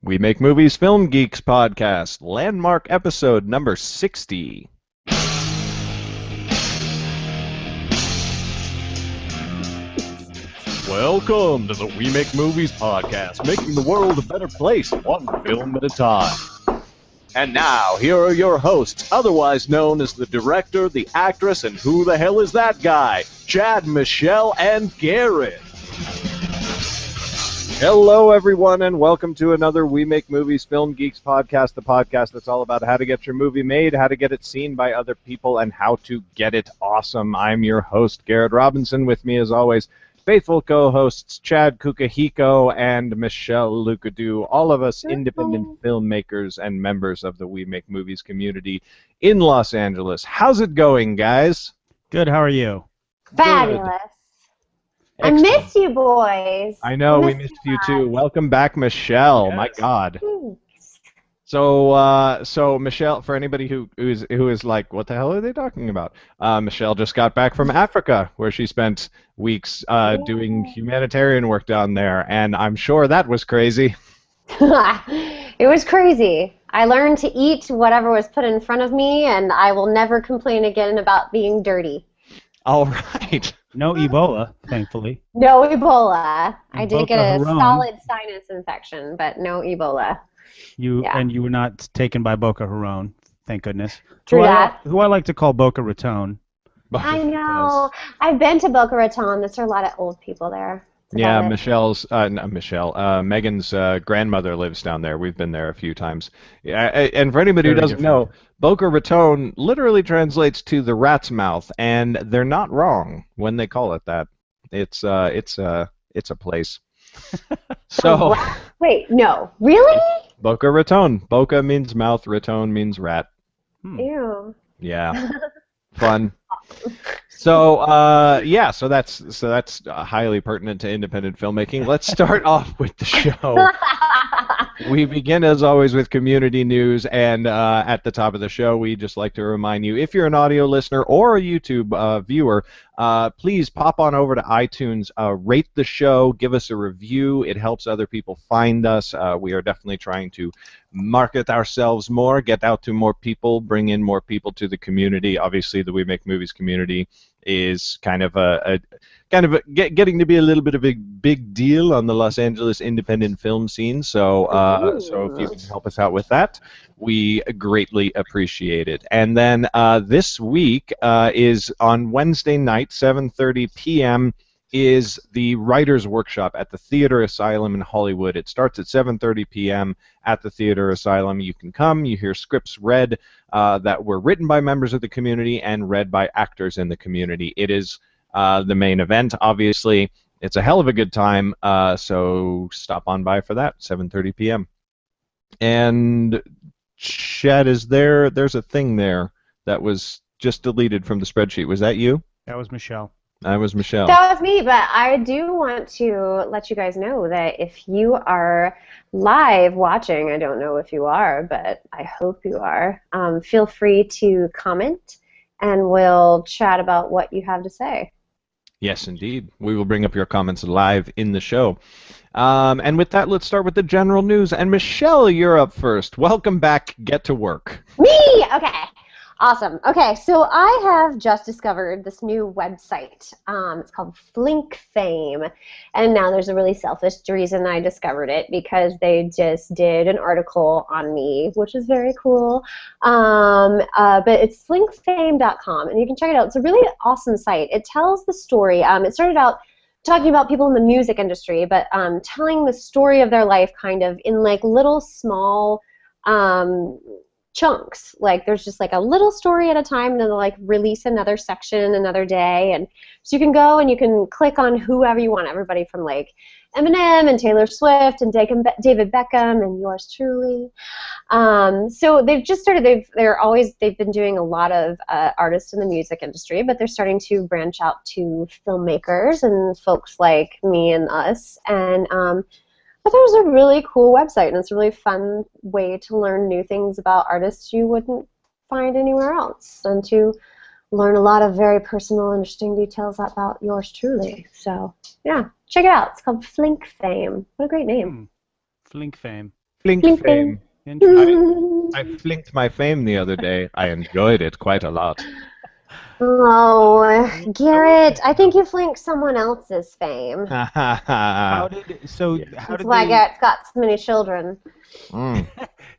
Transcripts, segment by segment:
We Make Movies Film Geeks podcast, landmark episode number 60. Welcome to the We Make Movies podcast, making the world a better place, one film at a time. And now, here are your hosts, otherwise known as the director, the actress, and who the hell is that guy? Chad, Michelle, and Garrett. Hello, everyone, and welcome to another We Make Movies Film Geeks podcast, the podcast that's all about how to get your movie made, how to get it seen by other people, and how to get it awesome. I'm your host, Garrett Robinson. With me, as always, faithful co-hosts Chad Kukahiko and Michelle Lucadou, all of us independent filmmakers and members of the We Make Movies community in Los Angeles. How's it going, guys? Good, how are you? Fabulous. I miss you, boys. I know, we missed you too. Welcome back, Michelle. Yes. My God. So Michelle, for anybody who is like, what the hell are they talking about? Michelle just got back from Africa, where she spent weeks doing humanitarian work down there, and I'm sure that was crazy. It was crazy. I learned to eat whatever was put in front of me, and I will never complain again about being dirty. All right. No Ebola, thankfully. No Ebola. I did Boca get a Raton. solid sinus infection, but no Ebola. And you were not taken by Boca Raton, thank goodness. True that. Who I like to call Boca Raton. I know. I've been to Boca Raton. There's a lot of old people there. Yeah, Megan's grandmother lives down there. We've been there a few times. And for anybody who doesn't know, Boca Raton literally translates to the rat's mouth, and they're not wrong when they call it that. It's a place. So. Wait, no, really? Boca Raton. Boca means mouth. Raton means rat. Ew. Yeah. Fun. So so that's highly pertinent to independent filmmaking. Let's start off with the show. We begin, as always, with community news, and at the top of the show, we just like to remind you, if you're an audio listener or a YouTube viewer, please pop on over to iTunes, rate the show, give us a review. It helps other people find us. We are definitely trying to market ourselves more, get out to more people, bring in more people to the community. Obviously, the We Make Movies community is kind of getting to be a little bit of a big deal on the Los Angeles independent film scene. So if you can help us out with that, we greatly appreciate it. And then this week is on Wednesday night, 7:30 p.m. is the Writers' Workshop at the Theater Asylum in Hollywood. It starts at 7:30 p.m. at the Theater Asylum. You can come, you hear scripts read that were written by members of the community and read by actors in the community. It is the main event, obviously. It's a hell of a good time, so stop on by for that, 7:30 p.m. And Chad, there's a thing there that was just deleted from the spreadsheet. Was that you? That was Michelle. That was Michelle. That was me, but I do want to let you guys know that if you are live watching, I don't know if you are, but I hope you are, feel free to comment, and we'll chat about what you have to say. Yes, indeed. We will bring up your comments live in the show. And with that, let's start with the general news. And Michelle, you're up first. Welcome back. Get to work. Me! Okay. Awesome. Okay, so I have just discovered this new website. It's called Flink Fame. And now there's a really selfish reason I discovered it, because they just did an article on me, which is very cool. But it's flinkfame.com, and you can check it out. It's a really awesome site. It tells the story. It started out talking about people in the music industry, but telling the story of their life kind of in like little small chunks. Like there's just like a little story at a time, and then they'll like release another section another day, and so you can go and you can click on whoever you want, everybody from like Eminem and Taylor Swift and David Beckham and yours truly. So they've just started. They've been doing a lot of artists in the music industry, but they're starting to branch out to filmmakers and folks like me and us. And I thought it was a really cool website, and it's a really fun way to learn new things about artists you wouldn't find anywhere else, and to learn a lot of very personal, interesting details about yours truly. So, yeah, check it out. It's called Flink Fame. What a great name. Flink Fame. Flink Blink, fame. Interesting. I flinked my fame the other day. I enjoyed it quite a lot. Oh, I will say, Garrett, I think though, you flinked someone else's fame. how did so? How That's did why they? Garrett's got so many children. Mm.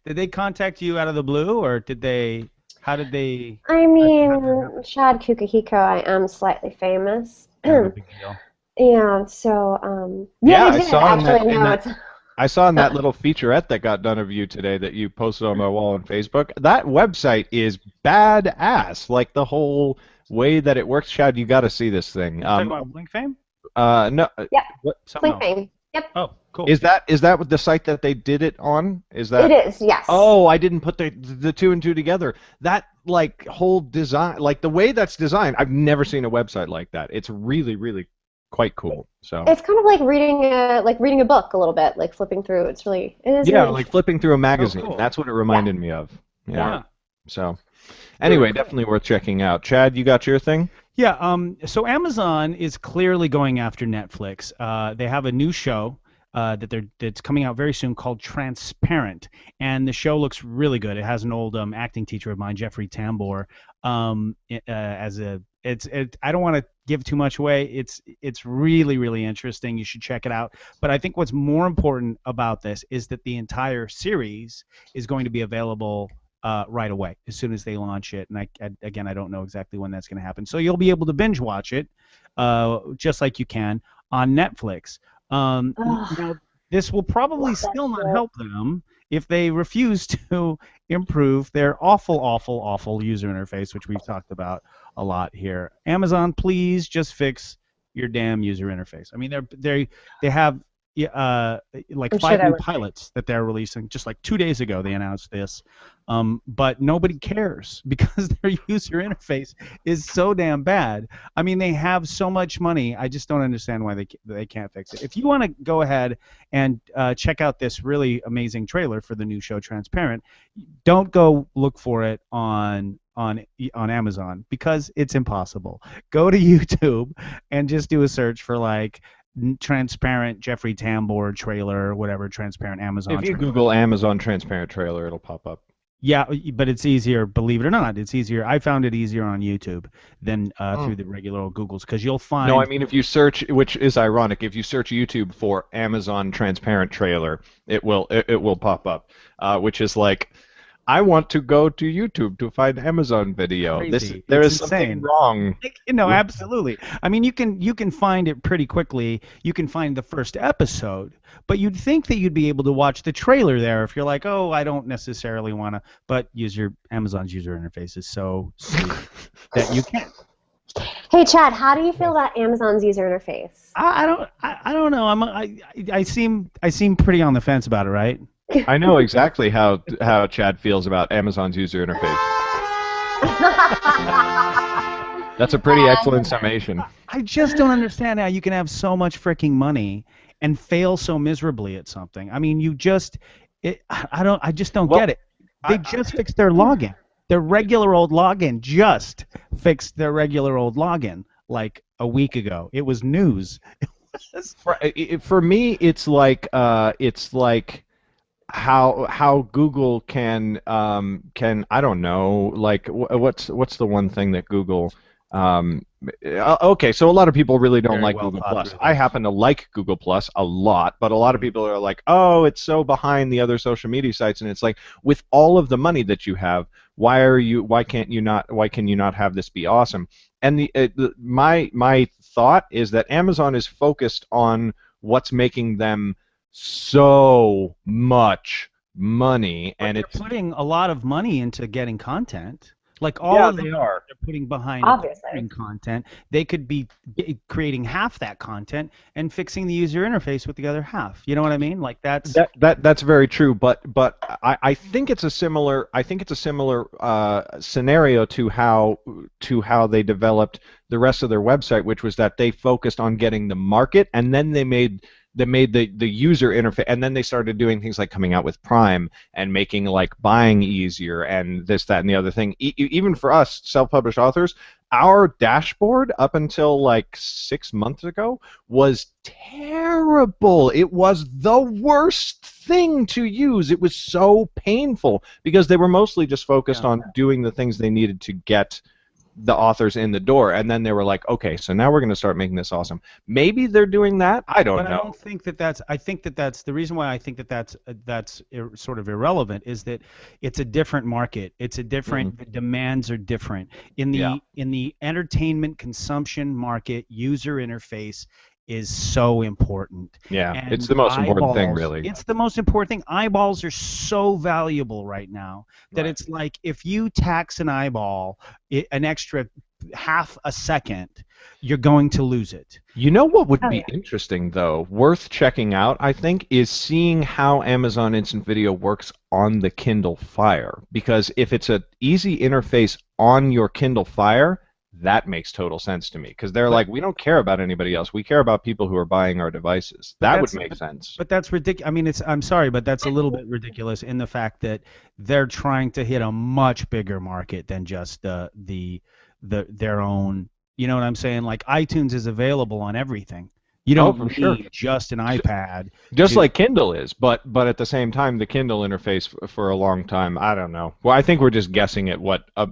Did they contact you out of the blue, or did they? How did they? I How did that mean, happen? Chad Kukahiko, I am slightly famous. Yeah, no big deal. Yeah, so, yeah, Yeah, I I did, saw actually, in no, that it's, I saw in that little featurette that got done of you today that you posted on my wall on Facebook. That website is badass. Like the whole way that it works, Chad, you got to see this thing. You're talking about Blink Fame? No, yep, what Something Blink else. fame. Yep, Oh, cool. is that what the site that they did it on? Is it that? is, yes. Oh, I didn't put the two and two together. That like whole design, like the way that's designed, I've never seen a website like that. It's really, really quite cool. So It's kind of like reading a book a little bit, like flipping through. It is yeah, really like interesting. flipping through a Oh, magazine. cool. That's what it Yeah. reminded me of. Yeah. Yeah. So Very anyway, cool. definitely worth checking out. Chad, you got your thing? Yeah, so Amazon is clearly going after Netflix. They have a new show that's coming out very soon called Transparent, and the show looks really good. It has an old acting teacher of mine, Jeffrey Tambor, as a. I don't want to give too much away. It's really really interesting. You should check it out. But I think what's more important about this is that the entire series is going to be available right away as soon as they launch it. And again, I don't know exactly when that's going to happen. So you'll be able to binge watch it just like you can on Netflix. Ugh, Now, this will probably love that still not show. help them if they refuse to improve their awful, awful, awful user interface, which we've talked about a lot here. Amazon, please just fix your damn user interface. I mean, they have like I'm sure 5 they new would. pilots that they're releasing. Just like 2 days ago, they announced this, but nobody cares because their user interface is so damn bad. I mean, they have so much money. I just don't understand why they can't fix it. If you want to go ahead and check out this really amazing trailer for the new show Transparent, don't go look for it on Amazon because it's impossible. Go to YouTube and just do a search for like Transparent Jeffrey Tambor trailer, whatever, Transparent Amazon If you trailer. Google Amazon Transparent Trailer, it'll pop up. Yeah, but it's easier, believe it or not. It's easier. I found it easier on YouTube than through the regular old Googles because you'll No, I find. mean if you search, which is ironic, if you search YouTube for Amazon Transparent Trailer, it will pop up, which is like, I want to go to YouTube to find Amazon video. Crazy. There It's is something insane. wrong. No, with- absolutely. I mean, you can find it pretty quickly. You can find the first episode, but you'd think that you'd be able to watch the trailer there if you're like, oh, I don't necessarily want to. But Amazon's user interface is so sweet that you can. Hey, Chad, how do you feel about Amazon's user interface? I don't know. I seem pretty on the fence about it, right? I know exactly how Chad feels about Amazon's user interface. That's a pretty excellent summation. I just don't understand how you can have so much freaking money and fail so miserably at something. I mean, I just don't Well, get it. They just fixed their login. Their regular old login just fixed their regular old login like a week ago. It was news. For me, it's like how Google can I don't know, like what's the one thing that Google okay, so a lot of people really don't Very like well Google thought Plus. through I this. happen to like Google Plus a lot, but a lot of people are like, oh, it's so behind the other social media sites, and it's like, with all of the money that you have, why can you not have this be awesome? And my thought is that Amazon is focused on what's making them so much money, But and they're it's putting a lot of money into getting content. Like yeah, all of the they money are. they're putting behind Obviously. acquiring content, they could be creating half that content and fixing the user interface with the other half. You know what I mean? Like that's That's very true, but I think it's a similar scenario to how they developed the rest of their website, which was that they focused on getting the market, and then they made the user interface, and then they started doing things like coming out with Prime and making like buying easier and this, that, and the other thing. Even for us self-published authors, our dashboard up until like 6 months ago was terrible. It was the worst thing to use. It was so painful because they were mostly just focused on doing the things they needed to get the authors in the door, and then they were like, okay, so now we're going to start making this awesome. Maybe they're doing that. I don't know. But I don't think that that's. I think that that's the reason why I think that that's sort of irrelevant is that it's a different market. It's a different. The demands are different in the entertainment consumption market. User interface is so important. Yeah, and it's the most important thing, really. It's the most important thing. Eyeballs are so valuable right now that it's like if you tax an eyeball an extra half a second, you're going to lose it. You know what would be interesting, though, worth checking out, I think, is seeing how Amazon Instant Video works on the Kindle Fire. Because if it's an easy interface on your Kindle Fire, that makes total sense to me, because they're like, we don't care about anybody else. We care about people who are buying our devices. That would make sense. But that's ridiculous. I mean, I'm sorry, but that's a little bit ridiculous in the fact that they're trying to hit a much bigger market than just their own. You know what I'm saying? Like iTunes is available on everything. You don't need just an iPad. Just like Kindle is, but at the same time, the Kindle interface for a long time, I don't know. Well, I think we're just guessing at what a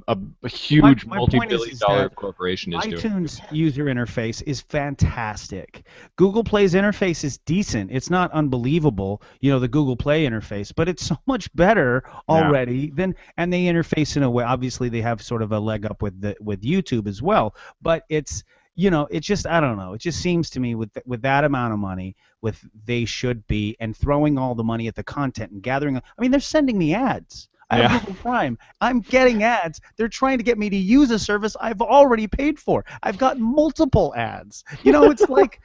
huge multi-billion-dollar corporation is doing. iTunes user interface is fantastic. Google Play's interface is decent. It's not unbelievable, the Google Play interface, but it's so much better already and they interface in a way. Obviously, they have sort of a leg up with YouTube as well, but it's. It's just, I don't know. It just seems to me with that amount of money, they should be, and throwing all the money at the content and gathering. I mean, they're sending me ads. I have Google Prime. I'm getting ads. They're trying to get me to use a service I've already paid for. I've got multiple ads. It's like,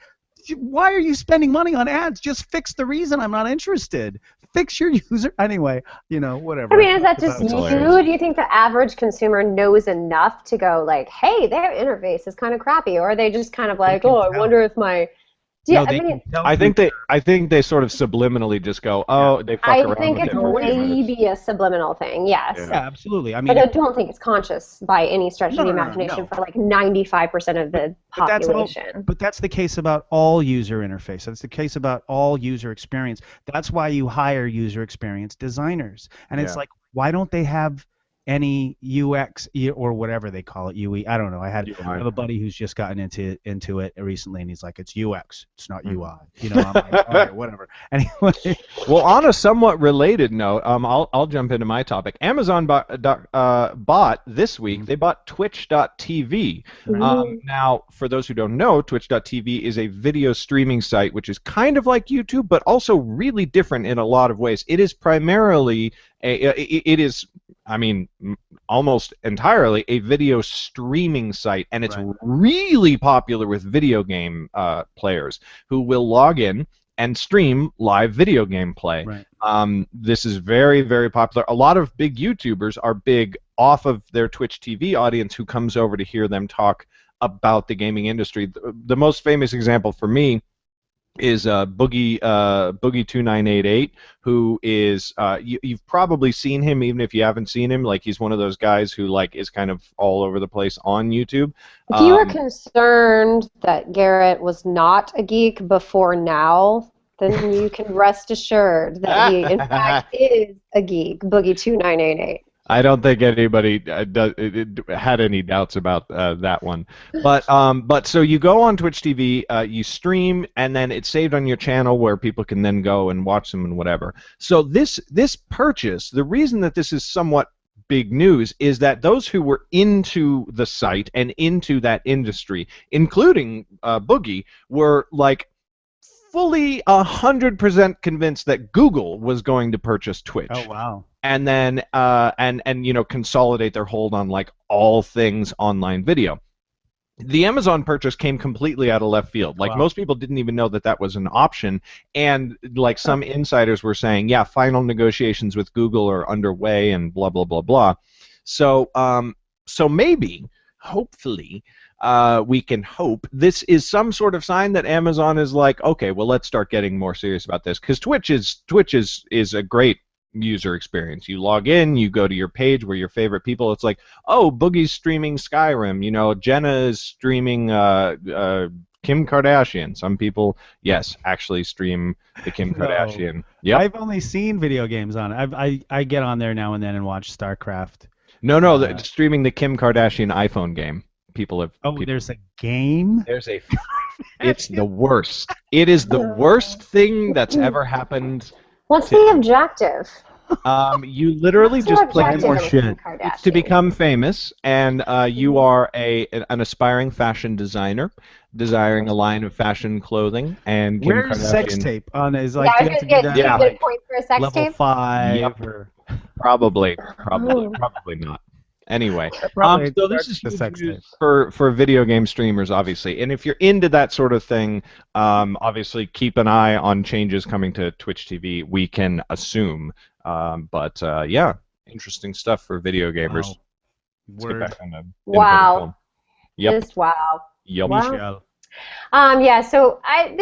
why are you spending money on ads? Just fix the reason I'm not interested. Fix your user. Anyway, whatever. I mean, is that just you? Do you think the average consumer knows enough to go like, hey, their interface is kind of crappy? Or are they just kind of like, I wonder if my... I think they sort of subliminally just go, they fuck around. I think it's maybe a subliminal thing, yes. Yeah, absolutely. I mean, but I don't think it's conscious by any stretch of the imagination for like 95% of the population. But that's the case about all user interface. That's the case about all user experience. That's why you hire user experience designers. And it's like, why don't they have any UX or whatever they call it, UE. I don't know. I have a buddy who's just gotten into it recently, and he's like, "It's UX, it's not UI." I'm like, all right, whatever. Anyway. Well, on a somewhat related note, I'll jump into my topic. Amazon bought this week. They bought Twitch.tv. Now, for those who don't know, Twitch.tv is a video streaming site, which is kind of like YouTube, but also really different in a lot of ways. It is primarily almost entirely a video streaming site, and it's really popular with video game players who will log in and stream live video game play. This is very, very popular. A lot of big YouTubers are big off of their Twitch TV audience who comes over to hear them talk about the gaming industry. The most famous example for me is Boogie2988, who is you've probably seen him, even if you haven't seen him. Like, he's one of those guys who is kind of all over the place on YouTube. If you were concerned that Garrett was not a geek before now, then you can rest assured that he in fact is a geek. Boogie2988. I don't think anybody had any doubts about that one. But so you go on Twitch TV, you stream, and then it's saved on your channel where people can then go and watch them and whatever. So this purchase, the reason that this is somewhat big news is that those who were into the site and into that industry, including Boogie, were like fully 100% convinced that Google was going to purchase Twitch. Oh, wow. And then consolidate their hold on all things online video. The Amazon purchase came completely out of left field. Most people didn't even know that was an option, and some insiders were saying, yeah, final negotiations with Google are underway and blah blah blah blah. So maybe, hopefully, we can hope this is some sort of sign that Amazon is like, okay, well, let's start getting more serious about this, because Twitch is a great user experience. You log in, you go to your page where your favorite people. It's like, oh, Boogie's streaming Skyrim. You know, Jenna is streaming Kim Kardashian. Some people, yes, actually stream the Kim No. Kardashian. Yep. I've only seen video games on it. I get on there now and then and watch StarCraft. No, streaming the Kim Kardashian iPhone game. There's a game? It's the worst. It is the worst thing that's ever happened. What's the objective? You literally What's just your play objective more with shit. Kim Kardashian? It's to become famous, and you are an aspiring fashion designer, desiring a line of fashion clothing, and Kim Where's Kardashian. sex tape on it? Is like, Yeah, do you have to do that you Yeah. get a point for a sex level tape? 5 Yep. or Probably Oh. not. Anyway, Probably so this starts is the huge sex news tape. for video game streamers, obviously. And if you're into that sort of thing, obviously keep an eye on changes coming to Twitch TV. We can assume, but yeah, interesting stuff for video gamers. Wow. Let's get Word. back on the Wow. film. Yep. Just wow. Yep. Wow. Michelle. Yeah, so I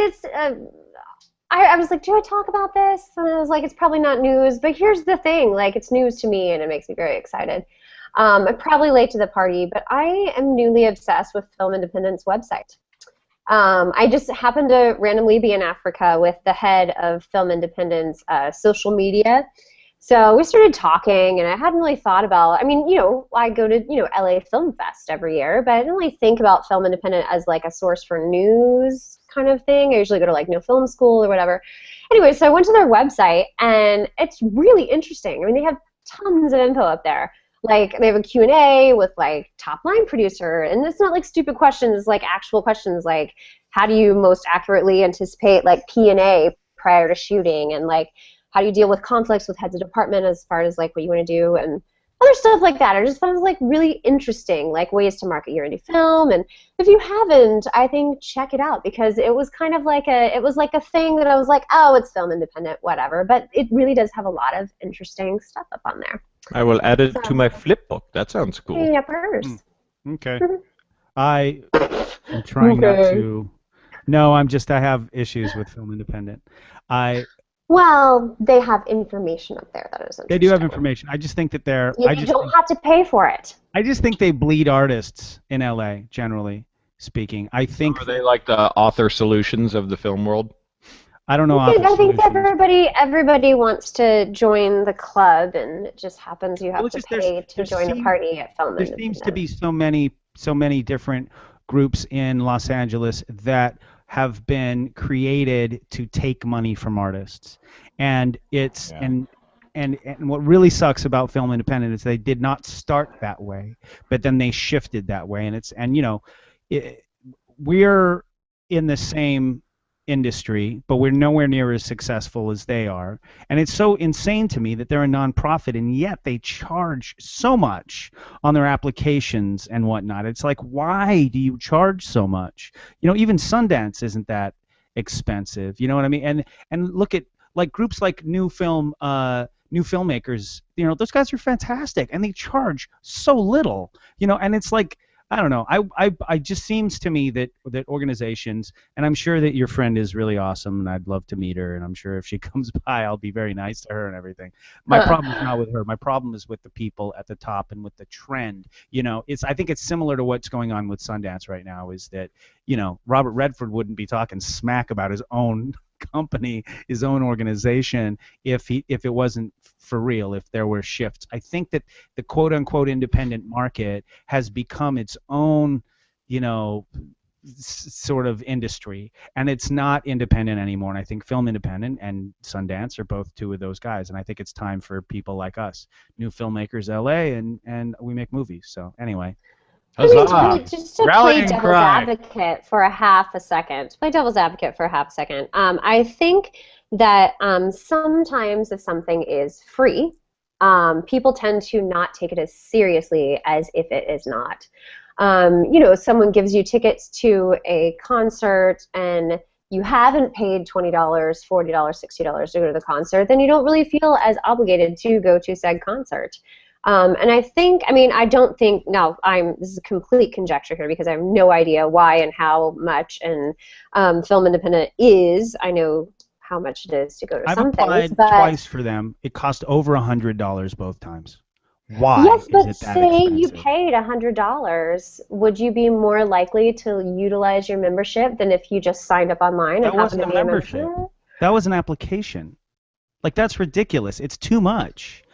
was like, do I talk about this? And I was like, it's probably not news, but here's the thing, like, it's news to me, and it makes me very excited. I'm probably late to the party, but I am newly obsessed with Film Independent's website. I just happened to randomly be in Africa with the head of Film Independent's social media. So we started talking, and I hadn't really thought about, I mean, you know, I go to, you know, LA Film Fest every year, but I didn't really think about Film Independent as like a source for news kind of thing. I usually go to like No Film School or whatever. Anyway, so I went to their website, and it's really interesting. I mean, they have tons of info up there. Like, they have a Q&A with like top line producer, and it's not like stupid questions, it's like actual questions, like how do you most accurately anticipate like P&A prior to shooting, and like how do you deal with conflicts with heads of department as far as like what you want to do, and other stuff like that. I just found it like really interesting, like ways to market your indie film. And if you haven't, I think check it out, because it was kind of like a thing that I was like, oh, it's Film Independent, whatever. But it really does have a lot of interesting stuff up on there. I will add it to my flip book. That sounds cool. Yepers. Okay. I am trying not to. No, I have issues with Film Independent. Well, they have information up there that is interesting. They do have information. I just think that they're. You don't have to pay for it. I just think they bleed artists in LA, generally speaking. I think. Are they like the author solutions of the film world? I don't know. I think everybody wants to join the club, and it just happens you have to pay to join the party at Film Independent. There seems to be so many different groups in Los Angeles that have been created to take money from artists, and it's and what really sucks about Film Independent is they did not start that way, but then they shifted that way, and you know, we're in the same industry, but we're nowhere near as successful as they are. And it's so insane to me that they're a nonprofit, and yet they charge so much on their applications and whatnot. It's like, why do you charge so much? You know, even Sundance isn't that expensive. You know what I mean? And look at like groups like New Filmmakers. You know, those guys are fantastic, and they charge so little. You know, and it's like, I don't know. I just seems to me that organizations, and I'm sure that your friend is really awesome, and I'd love to meet her, and I'm sure if she comes by, I'll be very nice to her and everything. My problem is not with her. My problem is with the people at the top and with the trend. You know, I think it's similar to what's going on with Sundance right now. Is that, you know, Robert Redford wouldn't be talking smack about his own company, his own organization, if it wasn't for real, if there were shifts. I think that the quote unquote independent market has become its own, you know, sort of industry, and it's not independent anymore. And I think Film Independent and Sundance are both two of those guys, and I think it's time for people like us, New Filmmakers LA, and we make movies. So anyway. I mean, just to play devil's advocate for a half a second. I think that sometimes if something is free, people tend to not take it as seriously as if it is not. You know, someone gives you tickets to a concert and you haven't paid $20, $40, $60 to go to the concert, then you don't really feel as obligated to go to said concert. And I think, I mean, I don't think, no, this is a complete conjecture here because I have no idea why and how much and Film Independent is. I know how much it is to go to I've some things, applied but twice for them. It cost over $100 both times. Why yes, is but it that say you expensive? paid $100, would you be more likely to utilize your membership than if you just signed up online and That happened wasn't to a be a membership. member? That was an application. Like, that's ridiculous. It's too much.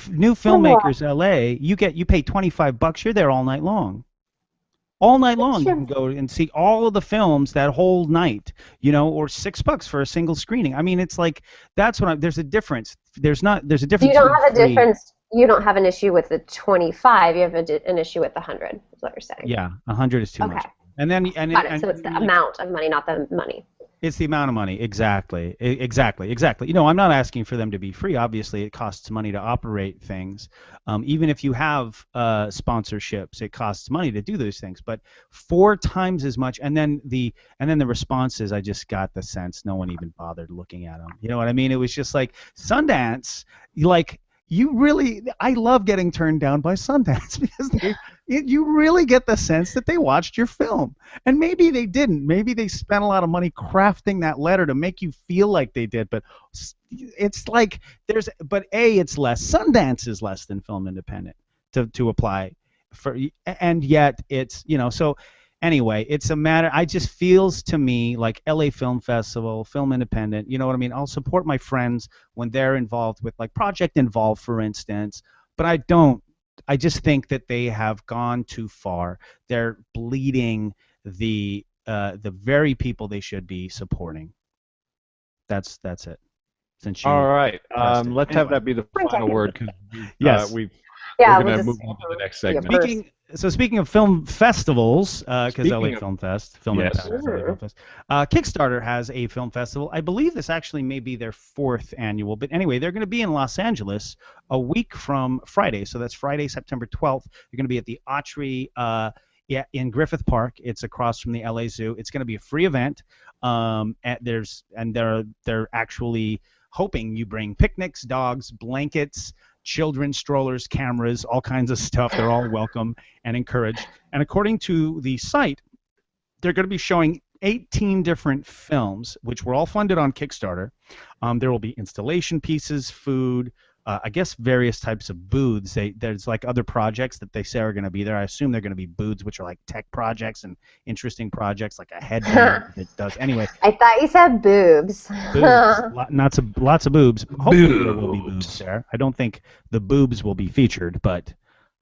New Well, filmmakers, LA, you pay $25. You're there all night long. All night long, you can go and see all of the films that whole night, or $6 for a single screening. I mean, it's like there's a difference. There's a difference you don't between have a free. difference. You don't have an issue with the 25. You have an issue with the 100. Is what you're saying? Yeah, 100 is too much. Okay. And then Got it. So it's the amount of money, not the money. It's the amount of money. Exactly. Exactly. I'm not asking for them to be free. Obviously, it costs money to operate things. Even if you have sponsorships, it costs money to do those things. But 4 times as much, and then the responses, I just got the sense no one even bothered looking at them. You know what I mean? It was just like Sundance, like. I love getting turned down by Sundance because you really get the sense that they watched your film. And maybe they didn't. Maybe they spent a lot of money crafting that letter to make you feel like they did. But it's like it's less. Sundance is less than Film Independent to apply for, and yet it's, so. Anyway, it's a matter. I just feels to me like LA Film Festival, Film Independent. You know what I mean? I'll support my friends when they're involved with like Project Involved, for instance. But I don't. I just think that they have gone too far. They're bleeding the very people they should be supporting. That's it. Since you. All right. Let's have Anyway. that be the final word because Yes. we're Yeah, going we'll to just move on to the next yeah, segment. Speaking of film festivals, because Speaking LA of- Film Fest, Film Yes. Independent, LA Film Fest, Kickstarter has a film festival. I believe this actually may be their 4th annual, but anyway, they're going to be in Los Angeles a week from Friday, so that's Friday, September 12th. They're going to be at the Autry in Griffith Park. It's across from the LA Zoo. It's going to be a free event, and they're actually hoping you bring picnics, dogs, blankets, children's strollers, cameras, all kinds of stuff. They're all welcome and encouraged. And according to the site, they're going to be showing 18 different films, which were all funded on Kickstarter. There will be installation pieces, food, I guess various types of booths. There's like other projects that they say are going to be there. I assume they're going to be booths, which are like tech projects and interesting projects, like a headband that does. Anyway. I thought you said boobs. Lots of boobs. Hopefully there will be boobs there. I don't think the boobs will be featured, but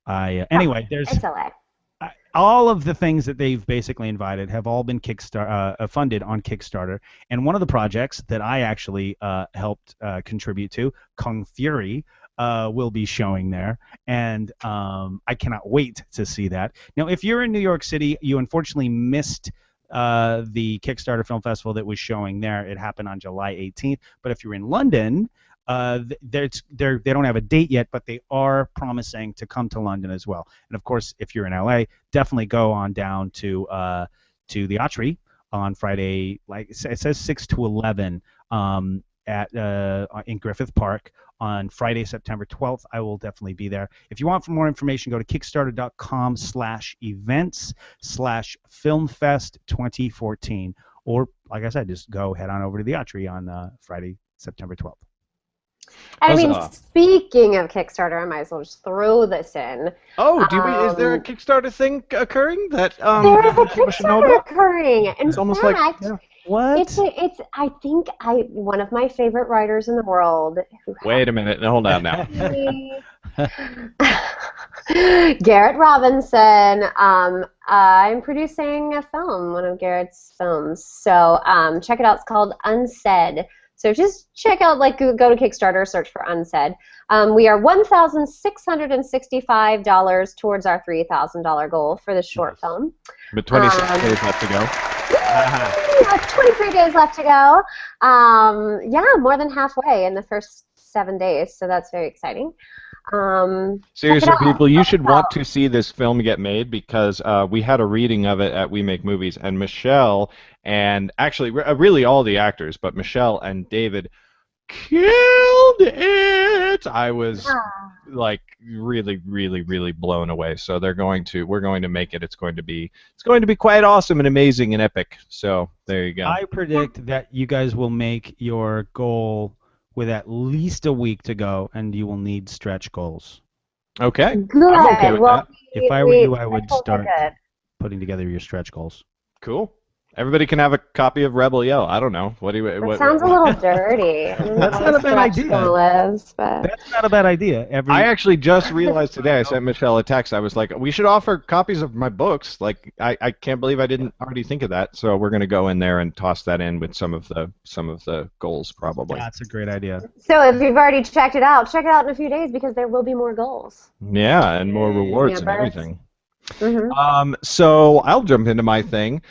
anyway, there's It's LA. all of the things that they've basically invited have all been funded on Kickstarter. And one of the projects that I actually helped contribute to, Kung Fury, will be showing there, and I cannot wait to see that. Now, if you're in New York City, you unfortunately missed the Kickstarter Film Festival that was showing there. It happened on July 18th. But if you're in London, they don't have a date yet, but they are promising to come to London as well. And of course, if you're in LA, definitely go on down to the Autry on Friday. Like it says 6 to 11 in Griffith Park on Friday, September 12th. I will definitely be there. If you want more information, go to kickstarter.com/events/filmfest2014, or like I said, just head on over to the Autry on Friday, September 12th. I mean, speaking of Kickstarter, I might as well just throw this in. Oh, is there a Kickstarter thing occurring that there is a Kickstarter occurring? It's almost like what? It's I think one of my favorite writers in the world. Wait a minute, hold on now. Garrett Robinson. I'm producing a film, one of Garrett's films. So check it out. It's called Unsaid. So just check out, go to Kickstarter, search for Unsaid. We are $1,665 towards our $3,000 goal for the short film. But 26 days left to go. 23 days left to go. Yeah, more than halfway in the first 7 days, so that's very exciting. Seriously, people, you should want to see this film get made because we had a reading of it at We Make Movies, and Michelle and actually really all the actors, but Michelle and David killed it. I was like really, really, really blown away. So we're going to make it. It's going to be quite awesome and amazing and epic. So there you go. I predict that you guys will make your goal with at least a week to go, and you will need stretch goals. Okay. Good. I'm okay with that. If I were you, I would goals are start good. putting together your stretch goals. Cool. Everybody can have a copy of Rebel Yell. I don't know. What do you? It sounds a little dirty. That's not a bad idea. But... That's not a bad idea. I actually just realized today. I sent Michelle a text. I was like, we should offer copies of my books. Like, I can't believe I didn't already think of that. So we're gonna go in there and toss that in with some of the goals probably. That's a great idea. So if you've already check it out in a few days because there will be more goals. Yeah, and more rewards and everything. Mm-hmm. So I'll jump into my thing.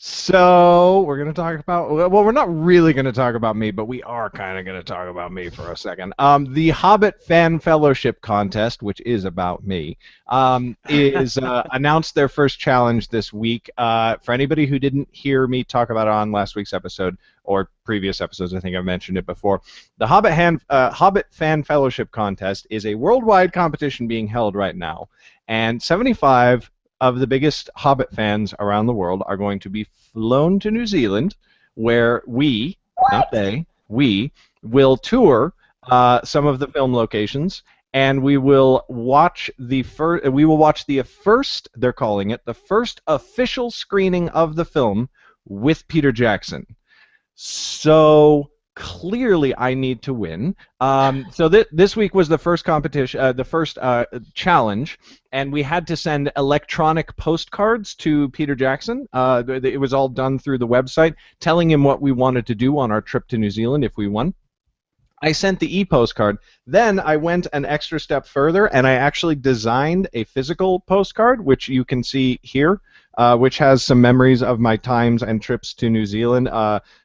So we're going to talk about, well, we're not really going to talk about me, but we are kind of going to talk about me for a second. The Hobbit Fan Fellowship Contest, which is about me, is announced their first challenge this week. For anybody who didn't hear me talk about it on last week's episode or previous episodes, I think I've mentioned it before, the Hobbit Fan Fellowship Contest is a worldwide competition being held right now, and 75 of the biggest Hobbit fans around the world are going to be flown to New Zealand, where we, not they, we will tour some of the film locations, and we will watch the first, they're calling it, the first official screening of the film with Peter Jackson. So clearly I need to win. So this week was the first competition, the first challenge, and we had to send electronic postcards to Peter Jackson. It was all done through the website, telling him what we wanted to do on our trip to New Zealand if we won. I sent the e-postcard. Then I went an extra step further, and I actually designed a physical postcard, which you can see here, which has some memories of my times and trips to New Zealand.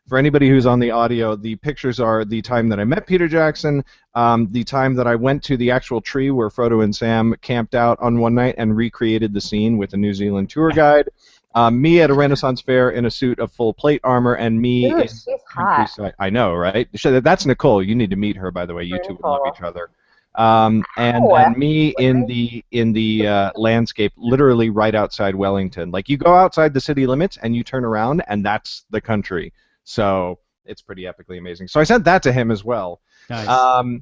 For anybody who's on the audio, the pictures are the time that I met Peter Jackson, the time that I went to the actual tree where Frodo and Sam camped out on one night and recreated the scene with a New Zealand tour guide. Me at a Renaissance fair in a suit of full plate armor, and me Dude, in she's hot. I know, right? That's Nicole. You need to meet her, by the way. You two would love each other. And me in the landscape, literally right outside Wellington. Like, you go outside the city limits and you turn around, and that's the country. So it's pretty epically amazing. So I sent that to him as well. Nice.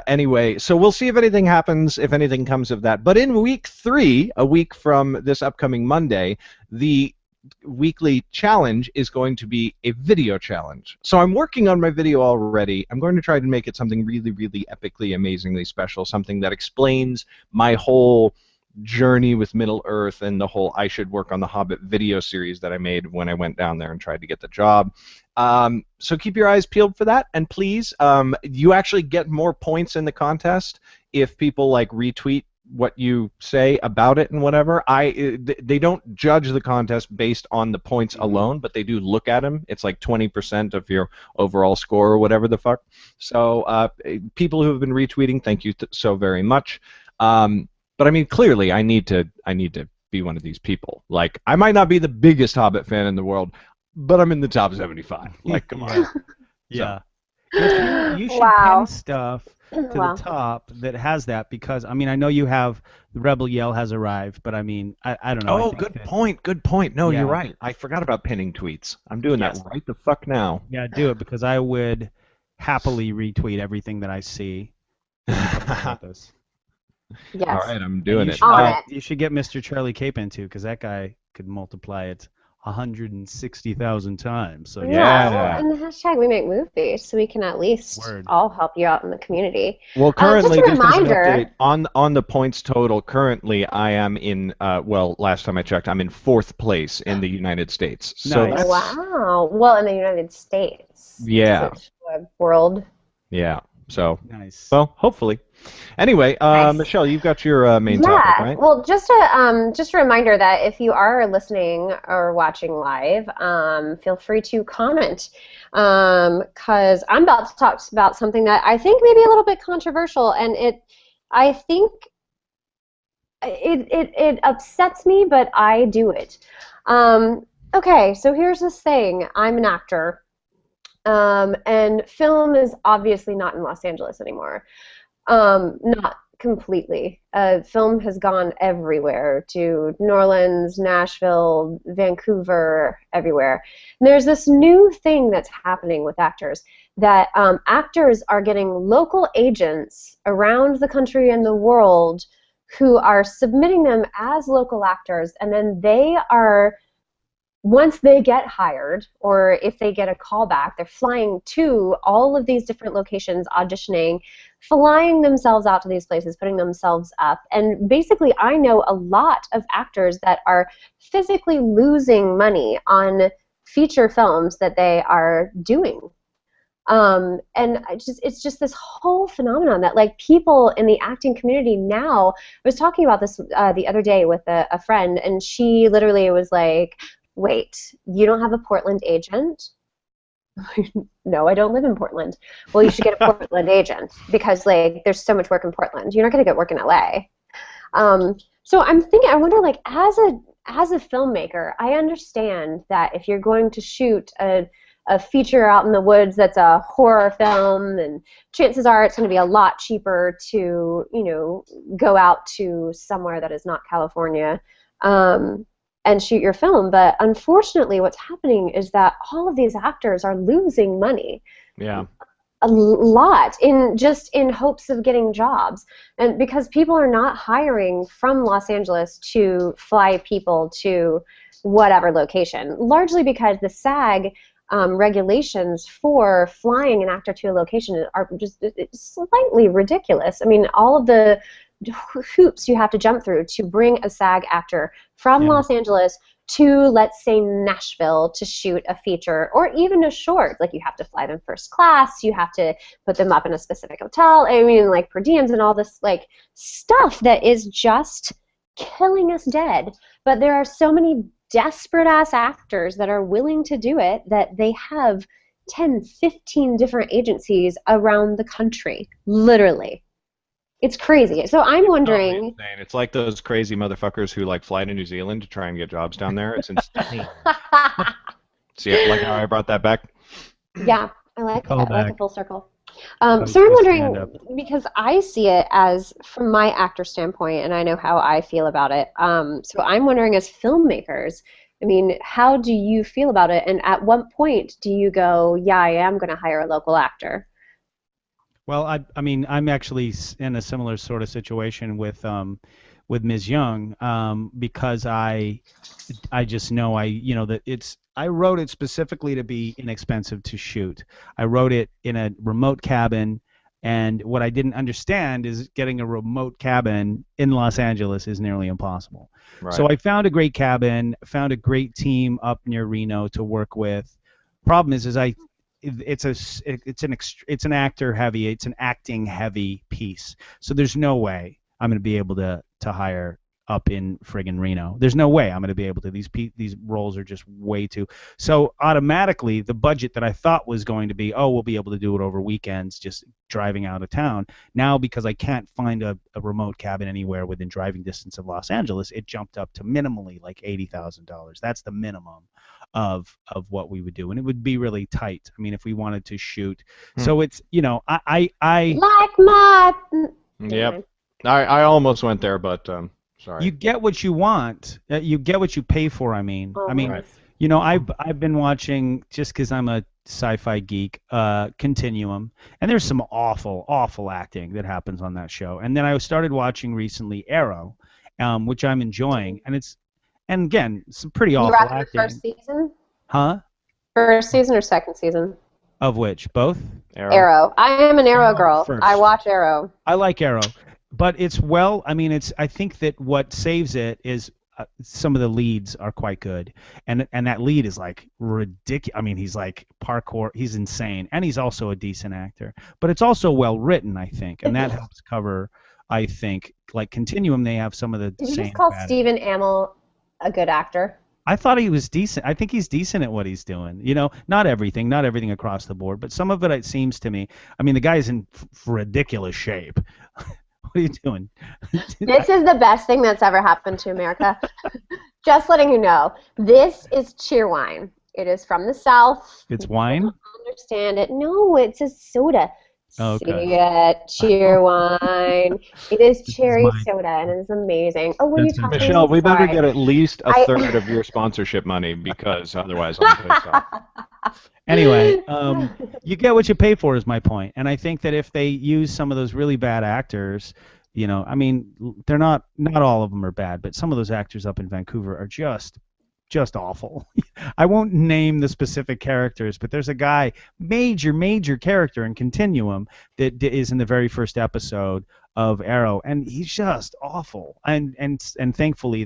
Anyway, so we'll see if anything happens, if anything comes of that. But in week 3, a week from this upcoming Monday, the weekly challenge is going to be a video challenge. So I'm working on my video already. I'm going to try to make it something really, really epically, amazingly special, something that explains my whole journey with Middle-earth and the whole I Should Work on the Hobbit video series that I made when I went down there and tried to get the job. So keep your eyes peeled for that, and please, you actually get more points in the contest if people like retweet what you say about it and whatever. They don't judge the contest based on the points alone, but they do look at them. It's like 20% of your overall score or whatever the fuck. So people who have been retweeting, thank you so very much. But I mean, clearly, I need to be one of these people. Like, I might not be the biggest Hobbit fan in the world, but I'm in the top 75. Like, come on. Yeah. So. You should pin stuff to the top that has that, because, I mean, I know you have the Rebel Yell has arrived, but I mean, I don't know. Oh, good point. No, you're right. I forgot about pinning tweets. I'm doing that right the fuck now. Yeah, do it, because I would happily retweet everything that I see. Yes. All right, I'm doing it. You should get Mr. Charlie Cape into, because that guy could multiply it 160,000 times. So yeah. And the hashtag We Make Movies, so we can at least all help you out in the community. Well, currently, just as an update, on the points total, currently I am in, last time I checked, I'm in 4th place in the United States. So nice. Wow. Well, in the United States. Yeah. World. Yeah. So, nice. Well, hopefully. Anyway, nice. Michelle, you've got your main topic, right? Well, just a reminder that if you are listening or watching live, feel free to comment, because I'm about to talk about something that I think may be a little bit controversial, and I think it upsets me, but I do it. Okay, so here's this thing. I'm an actor. And film is obviously not in Los Angeles anymore. Not completely. Film has gone everywhere, to New Orleans, Nashville, Vancouver, everywhere. And there's this new thing that's happening with actors, that actors are getting local agents around the country and the world who are submitting them as local actors, and then they are, once they get hired, or if they get a call back, they're flying to all of these different locations, auditioning, flying themselves out to these places, putting themselves up. And basically, I know a lot of actors that are physically losing money on feature films that they are doing. And it's just this whole phenomenon that, like, people in the acting community now, I was talking about this the other day with a friend, and she literally was like, wait, you don't have a Portland agent? No, I don't live in Portland. Well, you should get a Portland agent, because, like, there's so much work in Portland. You're not going to get work in LA. So I'm thinking, I wonder, like, as a filmmaker, I understand that if you're going to shoot a feature out in the woods that's a horror film, and chances are it's going to be a lot cheaper to, go out to somewhere that is not California, and shoot your film. But unfortunately, what's happening is that all of these actors are losing money. Yeah. A lot, in hopes of getting jobs, and because people are not hiring from Los Angeles to fly people to whatever location, largely because the SAG regulations for flying an actor to a location are just slightly ridiculous. I mean, all of the hoops you have to jump through to bring a SAG actor from Los Angeles to, let's say, Nashville to shoot a feature or even a short. Like, you have to fly them first class, you have to put them up in a specific hotel, I mean, like, per diems and all this, like, stuff that is just killing us dead. But there are so many desperate ass actors that are willing to do it that they have 10, 15 different agencies around the country, literally. It's crazy. So I'm wondering. Totally insane. It's like those crazy motherfuckers who, like, fly to New Zealand to try and get jobs down there. It's insane. See, like how I brought that back? Yeah, I like that. I like a full circle. So I'm wondering, because I see it as, from my actor standpoint, and I know how I feel about it. So I'm wondering, as filmmakers, I mean, how do you feel about it? And at what point do you go, yeah, I am going to hire a local actor? Well, I mean, I'm actually in a similar sort of situation with Ms. Young, because I just know that I wrote it specifically to be inexpensive to shoot. I wrote it in a remote cabin, and what I didn't understand is getting a remote cabin in Los Angeles is nearly impossible. Right. So I found a great cabin, found a great team up near Reno to work with. Problem is it's an acting heavy piece. So there's no way I'm going to be able to hire up in friggin' Reno. There's no way I'm going to be able to. These roles are just way too. So automatically, the budget that I thought was going to be, we'll be able to do it over weekends, just driving out of town. Now, because I can't find a remote cabin anywhere within driving distance of Los Angeles, it jumped up to minimally like $80,000. That's the minimum of what we would do, and it would be really tight. I mean, if we wanted to shoot. So it's, I like my. Yep. I almost went there, but sorry. You get what you want. You get what you pay for. I mean, Right. I've been watching, just because I'm a sci-fi geek, Continuum, and there's some awful acting that happens on that show. And then I started watching recently Arrow, which I'm enjoying, and again, some pretty awful acting. First season? Huh? First season or second season? Of which? Both? Arrow. I am an Arrow girl. First. I watch Arrow. I like Arrow. But I think that what saves it is some of the leads are quite good. And that lead is, like, ridiculous. I mean, he's like parkour. He's insane. And he's also a decent actor. But it's also well written, I think. And that helps cover, I think, like Continuum, they have some of the Did same. you just call Stephen Amell a good actor? I thought he was decent. I think he's decent at what he's doing. Not everything across the board, but some of it seems to me. I mean, the guy's in ridiculous shape. What are you doing? This is the best thing that's ever happened to America. Just letting you know, this is Cheerwine. It is from the South. It's wine? understand it. No, it's a soda. See Okay. it, cheer wine. It is This is cherry my soda, and it is amazing. Oh, were you that's talking? Michelle, we better Sorry. get at least a I. third of your sponsorship money because otherwise I'm pissed off. Anyway, you get what you pay for is my point. And I think that if they use some of those really bad actors, I mean, they're not all of them are bad, but some of those actors up in Vancouver are just awful. I won't name the specific characters, but there's a guy, major character in Continuum that is in the very first episode of Arrow, and he's just awful. And thankfully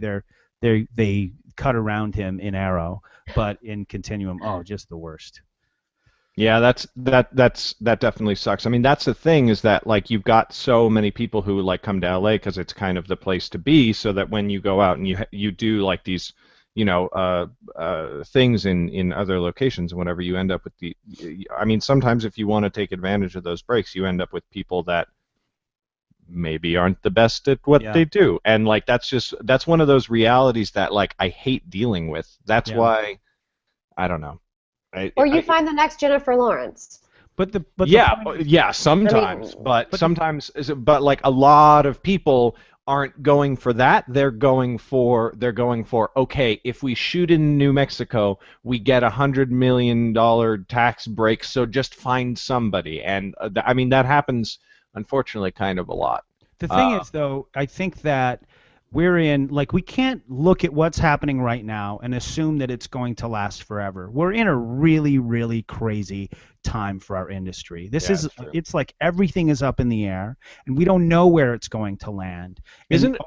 they cut around him in Arrow, but in Continuum, oh, just the worst. Yeah, that definitely sucks. I mean, that's the thing is that like you've got so many people who like come to LA because it's kind of the place to be, so that when you go out and you do like these, things in other locations and whatever, you end up with I mean, sometimes if you want to take advantage of those breaks, you end up with people that maybe aren't the best at what Yeah. they do, and like that's one of those realities that like I hate dealing with. That's Yeah. why I don't know. Or you find the next Jennifer Lawrence. But the Yeah, point is, yeah, sometimes, but like a lot of people aren't going for that. They're going for okay, if we shoot in New Mexico, we get $100 million tax break, so just find somebody. And I mean that happens unfortunately kind of a lot. the thing is, though, I think that we can't look at what's happening right now and assume that it's going to last forever. We're in a really, really crazy time for our industry. Yeah, it's true. It's like everything is up in the air, and we don't know where it's going to land. And Isn't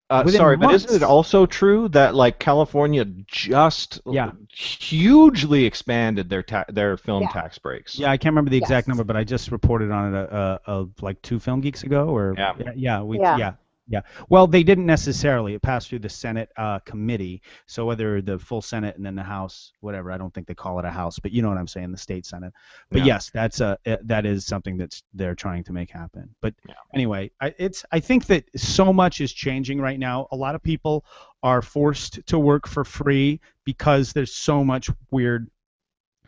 within sorry, but months- isn't it also true that like California just Yeah. hugely expanded their film Yeah. tax breaks? Yeah, I can't remember the exact Yes. number, but I just reported on it like 2 Film Geeks ago, or Yeah. yeah. Well, they didn't necessarily. It passed through the Senate committee, so whether the full Senate and then the House, whatever, I don't think they call it a House, but you know what I'm saying, the state Senate. But Yeah. yes, that is something they're trying to make happen. But anyway, I think that so much is changing right now. A lot of people are forced to work for free because there's so much weird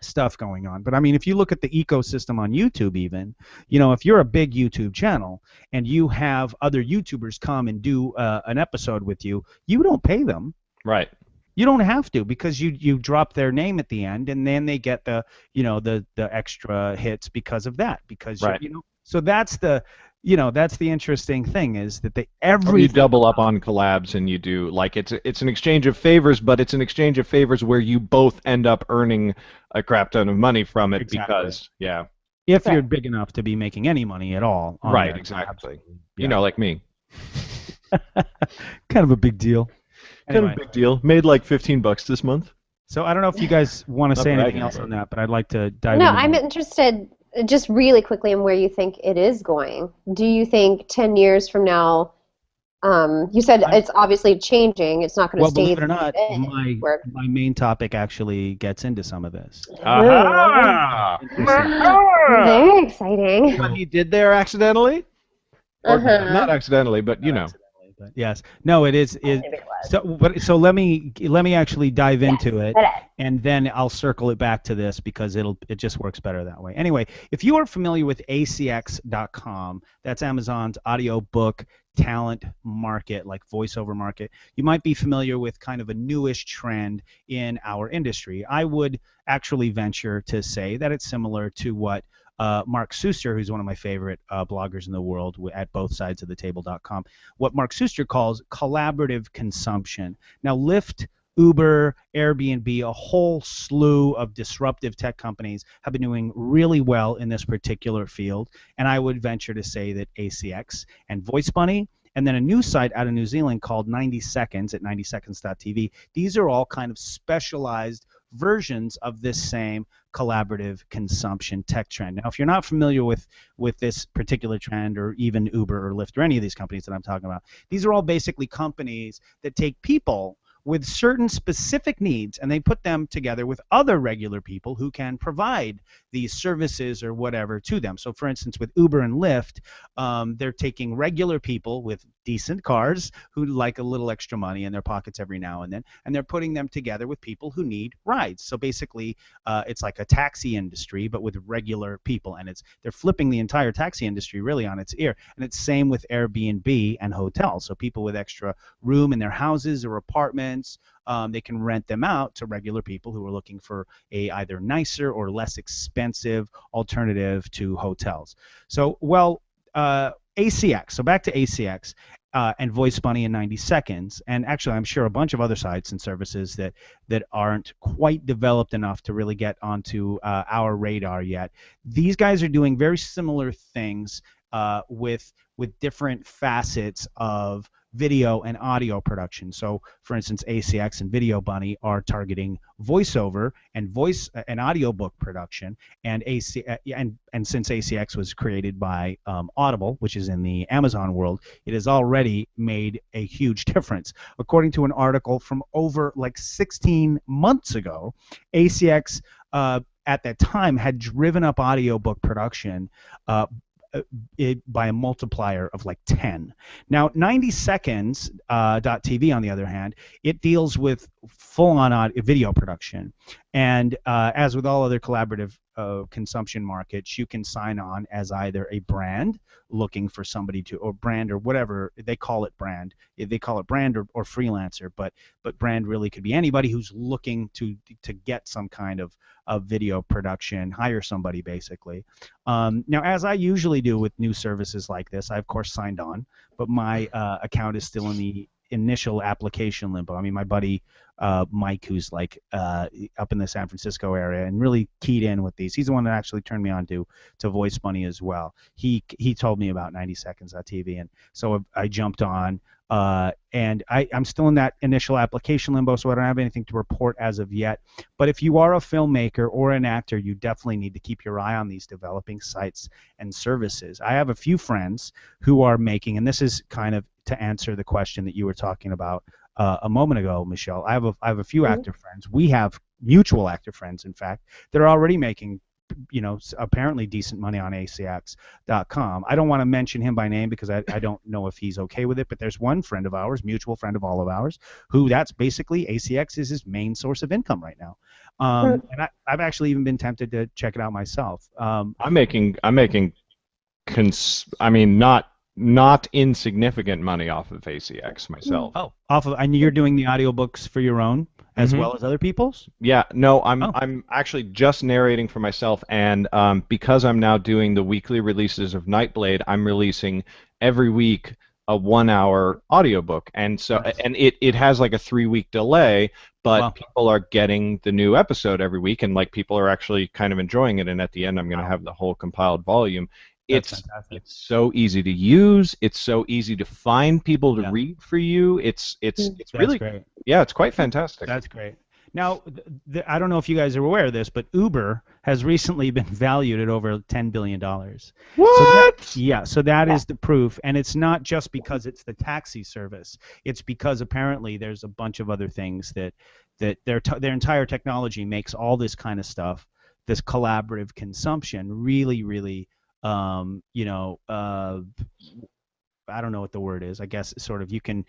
stuff going on. But I mean, if you look at the ecosystem on YouTube, even, if you're a big YouTube channel and you have other YouTubers come and do an episode with you, you don't pay them. Right. You don't have to, because you drop their name at the end, and then they get the extra hits because of that. Because Right. So that's the interesting thing, is that Or you double up on collabs and you do like it's an exchange of favors, but it's an exchange of favors where you both end up earning a crap ton of money from it. Exactly. Because if you're Right. big enough to be making any money at all. on Right, there. exactly. Absolutely. Like me. Kind of a big deal. Kind Anyway, of a big deal. Made like $15 this month. so I don't know if you guys want to Not say anything bragging, else but- on that, but I'd like to dive No, into I'm that. interested just really quickly in where you think it is going. Do you think 10 years from now, you said it's obviously changing, it's not going to Well, stay believe it or not, the same. my main topic actually gets into some of this. Aha! Very exciting. What he did there accidentally? Or not accidentally, but But yes, no, it is. Maybe it was. So let me actually dive into it, Hit it. and then I'll circle it back to this because it just works better that way. Anyway, if you are familiar with ACX.com, that's Amazon's audiobook talent market, like voiceover market, you might be familiar with kind of a newish trend in our industry. I would actually venture to say that it's similar to what Mark Suster, who's one of my favorite bloggers in the world at bothsidesofthetable.com, what Mark Suster calls collaborative consumption. Now, Lyft, Uber, Airbnb, a whole slew of disruptive tech companies have been doing really well in this particular field, and I would venture to say that ACX and VoiceBunny, and then a new site out of New Zealand called 90 Seconds at 90seconds.tv, these are all kind of specialized versions of this same collaborative consumption tech trend. Now, if you're not familiar with this particular trend, or even Uber or Lyft or any of these companies that I'm talking about, these are all basically companies that take people with certain specific needs, and they put them together with other regular people who can provide these services or whatever to them. So for instance, with Uber and Lyft, they're taking regular people with decent cars who like a little extra money in their pockets every now and then, and they're putting them together with people who need rides. So basically, it's like a taxi industry, but with regular people, and they're flipping the entire taxi industry really on its ear. And it's same with Airbnb and hotels. So people with extra room in their houses or apartments, they can rent them out to regular people who are looking for a either nicer or less expensive alternative to hotels. So, ACX. So back to ACX and Voice Bunny in 90 seconds, and actually I'm sure a bunch of other sites and services that aren't quite developed enough to really get onto our radar yet. These guys are doing very similar things with different facets of video and audio production. So, for instance, ACX and Video Bunny are targeting voiceover and voice and audiobook production, and since ACX was created by Audible, which is in the Amazon world, it has already made a huge difference. According to an article from over 16 months ago, ACX at that time had driven up audiobook production by a multiplier of 10. Now, 90 seconds .tv, on the other hand, it deals with full-on video production. And as with all other collaborative consumption markets, you can sign on as either a brand looking for somebody to, or brand or whatever, they call it brand. They call it brand or freelancer, but brand really could be anybody who's looking to get some kind of video production, hire somebody basically. Now, as I usually do with new services like this, I of course signed on, but my account is still in the initial application limbo. I mean, my buddy Mike, who's up in the San Francisco area and really keyed in with these. He's the one that actually turned me on to Voice Bunny as well. He told me about 90 seconds.tv, and so I jumped on. And I'm still in that initial application limbo, so I don't have anything to report as of yet. But if you are a filmmaker or an actor, you definitely need to keep your eye on these developing sites and services. I have a few friends who are making, and this is kind of to answer the question that you were talking about a moment ago, Michelle. I have a few actor friends. We have mutual actor friends, in fact, that are already making apparently decent money on ACX.com. I don't want to mention him by name because I don't know if he's okay with it, but there's one friend of ours, mutual friend of all of ours, who that's basically ACX is his main source of income right now. And I've actually even been tempted to check it out myself. I'm making not insignificant money off of ACX myself. Oh, and you're doing the audiobooks for your own as well as other people's? Yeah, no, I'm actually just narrating for myself, and because I'm now doing the weekly releases of Nightblade, I'm releasing every week a 1-hour audiobook, and so and it has a 3-week delay, but people are getting the new episode every week, and people are actually kind of enjoying it, and at the end I'm going to have the whole compiled volume. It's so easy to use. It's so easy to find people to read for you. It's really great. Yeah, it's quite fantastic. That's great. Now, I don't know if you guys are aware of this, but Uber has recently been valued at over $10 billion. What? So that is the proof, and it's not just because it's the taxi service. It's because apparently there's a bunch of other things that their entire technology makes all this kind of stuff, this collaborative consumption, really, really. I don't know what the word is. I guess sort of you can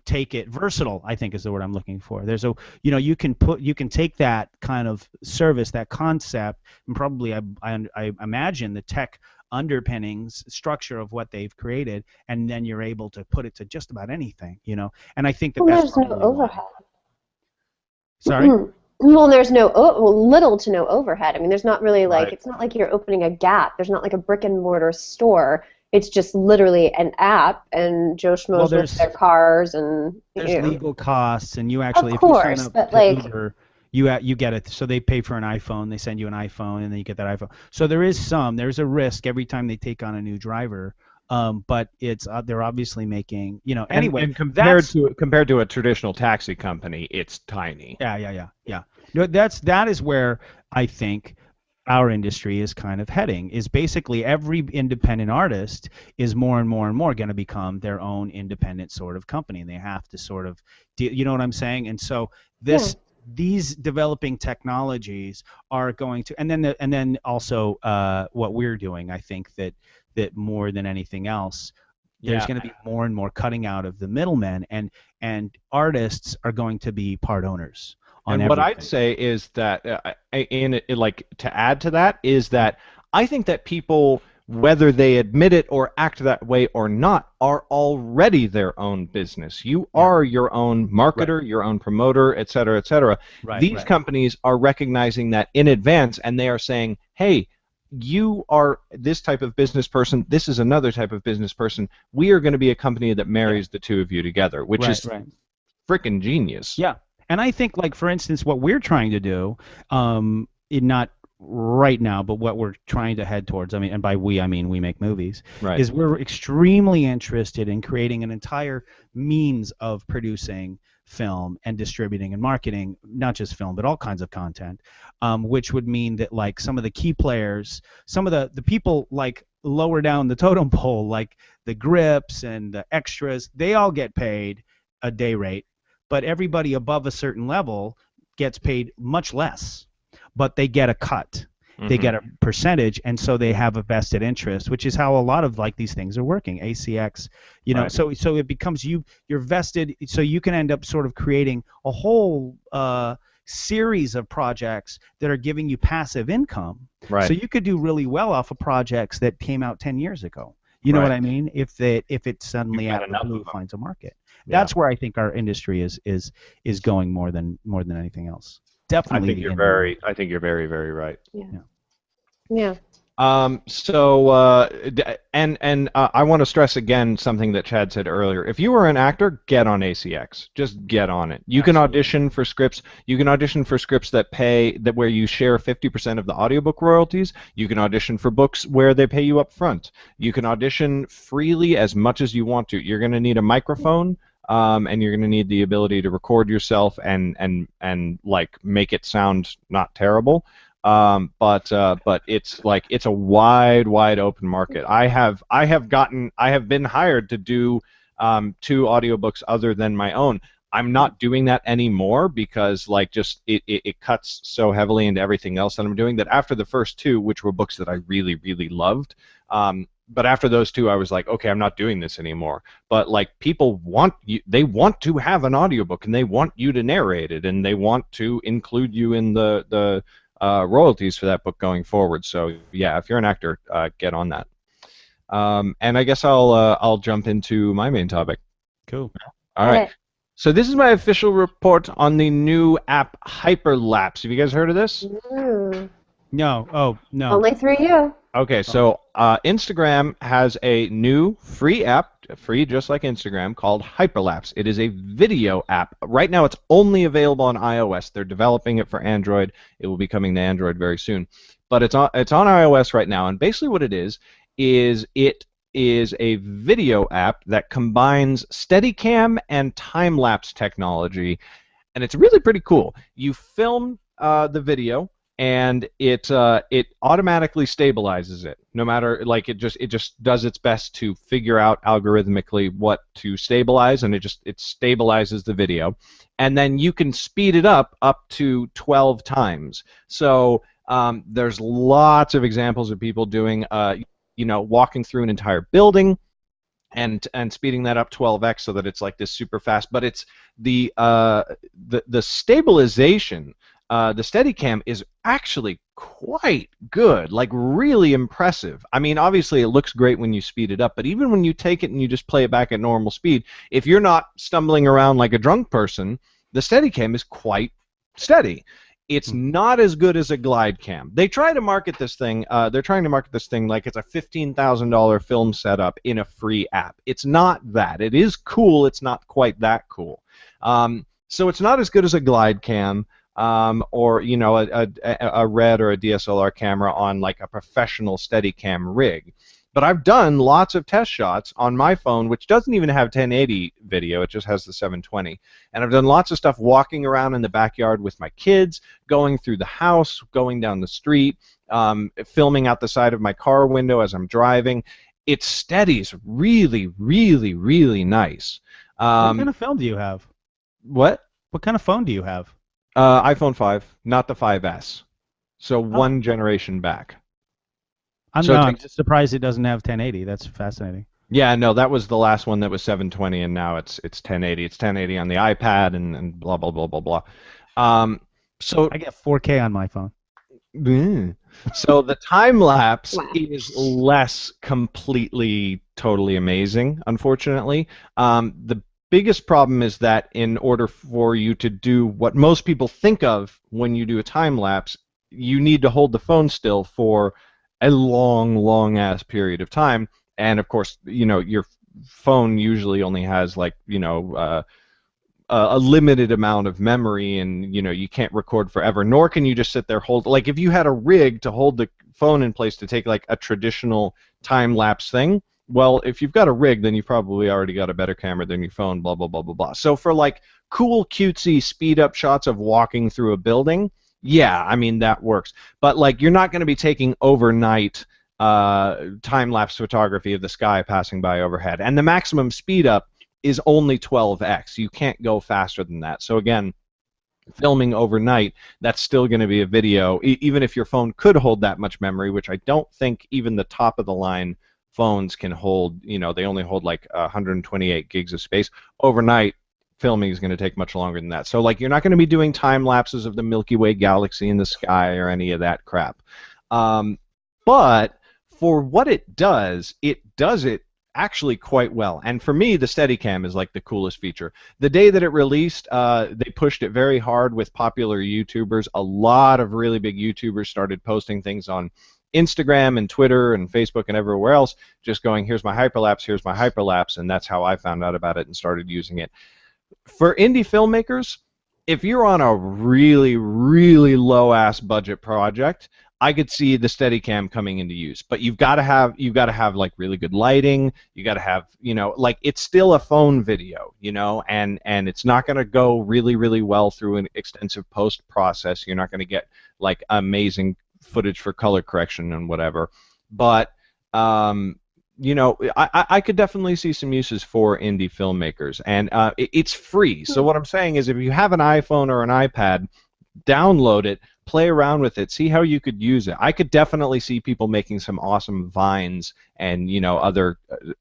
take it versatile, I think is the word I'm looking for. There's you can take that kind of service, that concept, and probably I imagine the tech underpinnings structure of what they've created, and then you're able to put it to just about anything, And I think that's there's no overhead. Sorry? Well, there's little to no overhead. I mean, there's not really it's not like you're opening a Gap. There's not like a brick and mortar store. It's just literally an app, and Joe Schmoes with their cars, and there's legal costs, and you actually, if you sign up to Uber, you get it. So they pay for an iPhone, they send you an iPhone, and then you get that iPhone. So there's a risk every time they take on a new driver. But they're obviously making, anyway. And compared to a traditional taxi company, it's tiny. Yeah. No, that is where I think our industry is kind of heading, is basically every independent artist is more and more and more going to become their own independent sort of company, and they have to sort of you know what I'm saying? And so Yeah. these developing technologies are going to, and then also what we're doing, I think that more than anything else, there's Yeah. going to be more and more cutting out of the middlemen, and artists are going to be part owners on And what everything. I'd say is that, like to add to that, is that I think that people, whether they admit it or act that way or not, are already their own business. You Yeah. are your own marketer, your own promoter, et cetera, et cetera. Right, These right. companies are recognizing that in advance, and they are saying, hey, you are this type of business person, this is another type of business person. We are going to be a company that marries the two of you together, which is Right. freaking genius. Yeah. And I think, like, for instance, what we're trying to do, not right now, but what we're trying to head towards, I mean, and by we, I mean we make movies, Right. is we're extremely interested in creating an entire means of producing film and distributing and marketing, not just film, but all kinds of content, which would mean that, like, some of the key players, some of the people, like, lower down the totem pole, like the grips and the extras, they all get paid a day rate, but everybody above a certain level gets paid much less, but they get a cut. They get a percentage, and so they have a vested interest, which is how a lot of, like, these things are working. ACX, you know, Right. so it becomes you're vested, so you can end up sort of creating a whole series of projects that are giving you passive income. Right. So you could do really well off of projects that came out 10 years ago. You know Right. what I mean? If it suddenly You've got out of the enough blue of them. finds a market. Yeah. That's where I think our industry is going more than anything else. I Definitely think the you're indie very, world. I think you're very, very right. Yeah. I want to stress again something that Chad said earlier. If you were an actor, get on ACX. Just get on it. You can Absolutely. audition for scripts. You can audition for scripts that pay that where you share 50% of the audiobook royalties. You can audition for books where they pay you up front. You can audition freely as much as you want to. You're going to need a microphone. And you're going to need the ability to record yourself and like make it sound not terrible. But it's like it's a wide open market. I have been hired to do 2 audiobooks other than my own. I'm not doing that anymore because like just it cuts so heavily into everything else that I'm doing that after the first 2, which were books that I really loved, but after those 2 I was like, okay, I'm not doing this anymore. But like people they want to have an audiobook and they want you to narrate it and they want to include you in the royalties for that book going forward. So yeah, if you're an actor, get on that. And I guess I'll jump into my main topic. Cool. All right. So this is my official report on the new app Hyperlapse. Have you guys heard of this? No. Oh, no. Only through you. Okay, so Instagram has a new free app, free just like Instagram, called Hyperlapse. It is a video app. Right now it's only available on iOS. They're developing it for Android. It will be coming to Android very soon. But it's on iOS right now, and basically what it is it is a video app that combines Steadicam and time-lapse technology, and it's really pretty cool. You film the video, and it automatically stabilizes it. No matter, like, it just does its best to figure out algorithmically what to stabilize, and it stabilizes the video, and then you can speed it up to 12 times. So there's lots of examples of people doing walking through an entire building and speeding that up 12x so that it's like this super fast. But it's the stabilization. The Steadicam is actually quite good, like really impressive. I mean, obviously it looks great when you speed it up, but even when you take it and you just play it back at normal speed, if you're not stumbling around like a drunk person, the Steadicam is quite steady. It's not as good as a glide cam. They try to market this thing. They're trying to market this thing like it's a $15,000 film setup in a free app. It's not that. It is cool. It's not quite that cool. So it's not as good as a glide cam. Or a RED or a DSLR camera on like a professional Steadicam rig, But I've done lots of test shots on my phone, which doesn't even have 1080 video. It just has the 720. And I've done lots of stuff walking around in the backyard with my kids, going through the house, going down the street, filming out the side of my car window as I'm driving. It steadies really, really, really nice. What kind of film do you have? What? What kind of phone do you have? iPhone 5, not the 5S. So one generation back. I'm So I'm just surprised it doesn't have 1080. That's fascinating. Yeah, no, that was the last one that was 720, and now it's 1080. It's 1080 on the iPad and blah blah blah blah blah. So I get 4K on my phone. So the time lapse Wow. is less completely totally amazing, unfortunately. The biggest problem is that in order for you to do what most people think of when you do a time lapse, you need to hold the phone still for a long, long ass period of time. And of course, your phone usually only has like, a limited amount of memory, and you can't record forever, nor can you just sit there hold, like if you had a rig to hold the phone in place to take like a traditional time lapse thing, well, if you've got a rig, then you've probably already got a better camera than your phone, blah blah blah blah blah. So for like cool cutesy speed up shots of walking through a building, yeah, I mean that works. But like you're not going to be taking overnight time-lapse photography of the sky passing by overhead. And the maximum speed up is only 12x. You can't go faster than that. So again, filming overnight, that's still going to be a video, even if your phone could hold that much memory, which I don't think even the top of the line phones can hold. They only hold like 128 gigs of space. Overnight, filming is going to take much longer than that. So like you're not going to be doing time lapses of the Milky Way galaxy in the sky or any of that crap. But for what it does it actually quite well. And for me, the Steadicam is like the coolest feature. The day that it released, they pushed it very hard with popular YouTubers. A lot of really big YouTubers started posting things on Instagram and Twitter and Facebook and everywhere else, just going, here's my hyperlapse, and that's how I found out about it and started using it. For indie filmmakers, if you're on a really, really low-ass budget project, I could see the Steadicam coming into use, but you've got to have like really good lighting. You got to have, like it's still a phone video, and it's not going to go really, really well through an extensive post process. You're not going to get like amazing footage for color correction and whatever. But I could definitely see some uses for indie filmmakers, and it's free. So what I'm saying is, if you have an iPhone or an iPad, download it, play around with it, see how you could use it. I could definitely see people making some awesome vines and other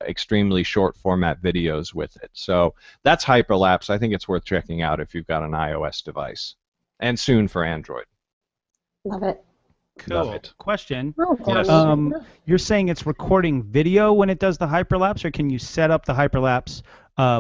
extremely short format videos with it. So that's hyperlapse. I think it's worth checking out if you've got an iOS device, and soon for Android. Love it. Cool. Love it. Question. Yes. You're saying it's recording video when it does the hyperlapse, or can you set up the hyperlapse